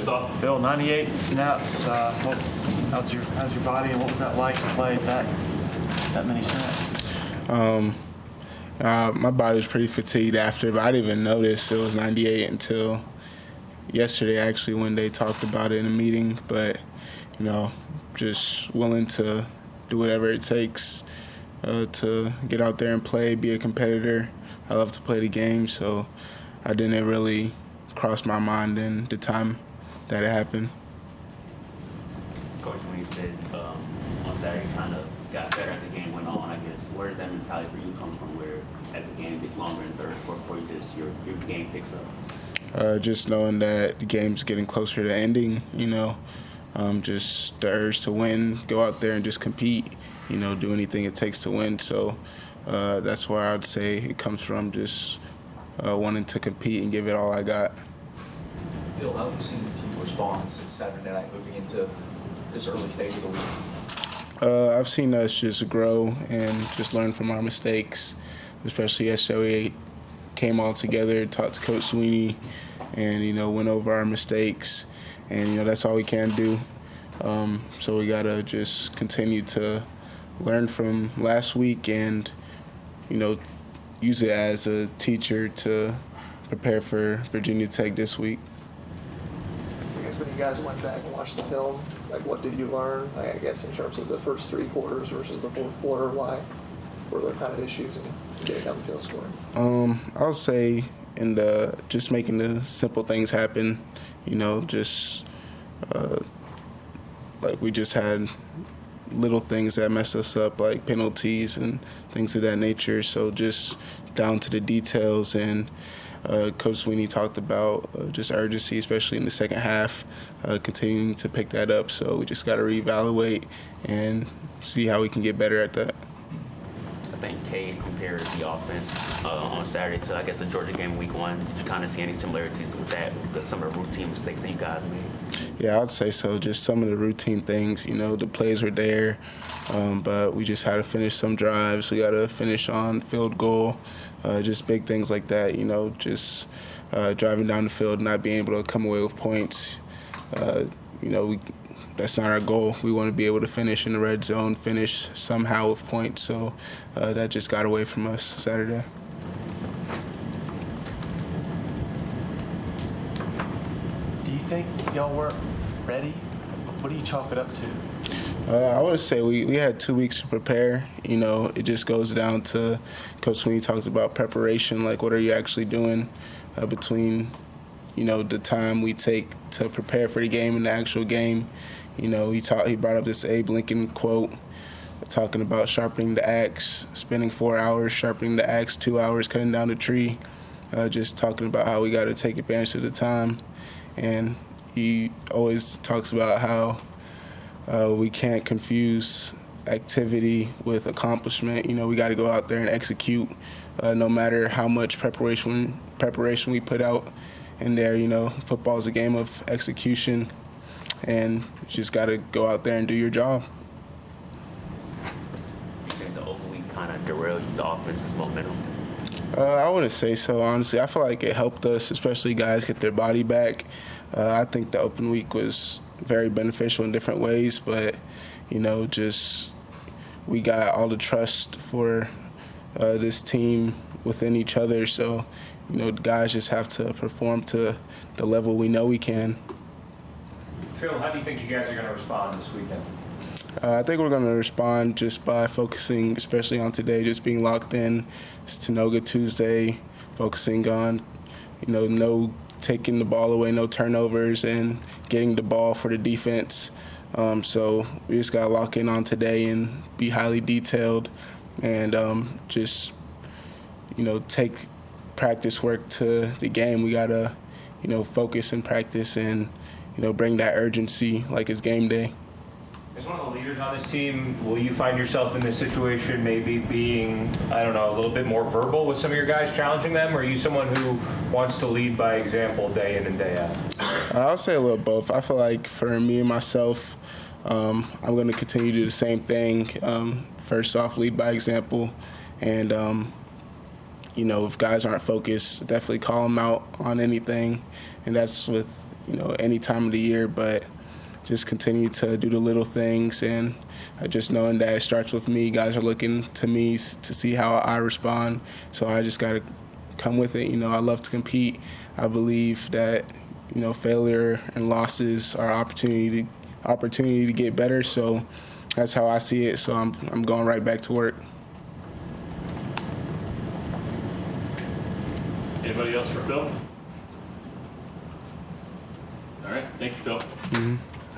us off. Bill, 98 snaps. How's your body, and what was that like to play that many snaps? My body was pretty fatigued after, but I didn't even notice it was 98 until yesterday, actually, when they talked about it in a meeting. But, just willing to do whatever it takes to get out there and play, be a competitor. I love to play the game, so I didn't really cross my mind in the time that it happened. Coach, when you said on Saturday you kind of got better as the game went on, I guess, where does that mentality for you come from, where as the game gets longer in third, fourth quarter, your game picks up? Just knowing that the game's getting closer to ending, just the urge to win, go out there and just compete, do anything it takes to win. So that's where I'd say it comes from, just wanting to compete and give it all I got. Phil, how have you seen this team respond since Saturday night moving into this early stage of the week? I've seen us just grow and just learn from our mistakes, especially yesterday. We came all together, talked to Coach Sweeney, and, went over our mistakes. And, that's all we can do. So we got to just continue to learn from last week and, use it as a teacher to prepare for Virginia Tech this week. I guess when you guys went back and watched the film, what did you learn, I guess, in terms of the first three quarters versus the fourth quarter? Why were there kind of issues in getting down the field scoring? I would say just making the simple things happen, we just had little things that mess us up, like penalties and things of that nature. So just down to the details. And Coach Sweeney talked about just urgency, especially in the second half, continuing to pick that up. So we just got to reevaluate and see how we can get better at that. I think Cade compared the offense on Saturday to, I guess, the Georgia game week 1. Did you kind of see any similarities with that, with some of the routine mistakes that you guys made? Yeah, I'd say so. Just some of the routine things, the plays were there, but we just had to finish some drives. We got to finish on field goal, just big things like that, just driving down the field, not being able to come away with points. That's not our goal. We want to be able to finish in the red zone, finish somehow with points. So that just got away from us Saturday. Do you think y'all were ready? What do you chalk it up to? I would say we had 2 weeks to prepare. It just goes down to Coach Sweeney talked about preparation, like what are you actually doing between, the time we take to prepare for the game and the actual game. He brought up this Abe Lincoln quote talking about sharpening the axe, spending 4 hours sharpening the axe, 2 hours cutting down the tree, just talking about how we got to take advantage of the time. And he always talks about how we can't confuse activity with accomplishment. We got to go out there and execute no matter how much preparation we put out in there. Football is a game of execution. And you just got to go out there and do your job. You think the over week kind of derailed the offense's momentum? I wouldn't say so, honestly. I feel like it helped us, especially guys get their body back. I think the open week was very beneficial in different ways, but, just we got all the trust for this team within each other. So, the guys just have to perform to the level we know we can. Phil, how do you think you guys are going to respond this weekend? I think we're going to respond just by focusing, especially on today, just being locked in. It's Tanoga Tuesday, focusing on, no taking the ball away, no turnovers, and getting the ball for the defense. So we just got to lock in on today and be highly detailed and just, take practice work to the game. We got to, focus and practice and, bring that urgency like it's game day. As one of the leaders on this team, will you find yourself in this situation maybe being, a little bit more verbal with some of your guys, challenging them? Or are you someone who wants to lead by example day in and day out? I'll say a little both. I feel like for me and myself, I'm going to continue to do the same thing. First off, lead by example. And, if guys aren't focused, definitely call them out on anything. And that's with, any time of the year, but just continue to do the little things, and just knowing that it starts with me. Guys are looking to me to see how I respond, so I just got to come with it. I love to compete. I believe that failure and losses are opportunity to get better. So that's how I see it. So I'm going right back to work. Anybody else for Phil? All right, thank you, Phil. Mm-hmm.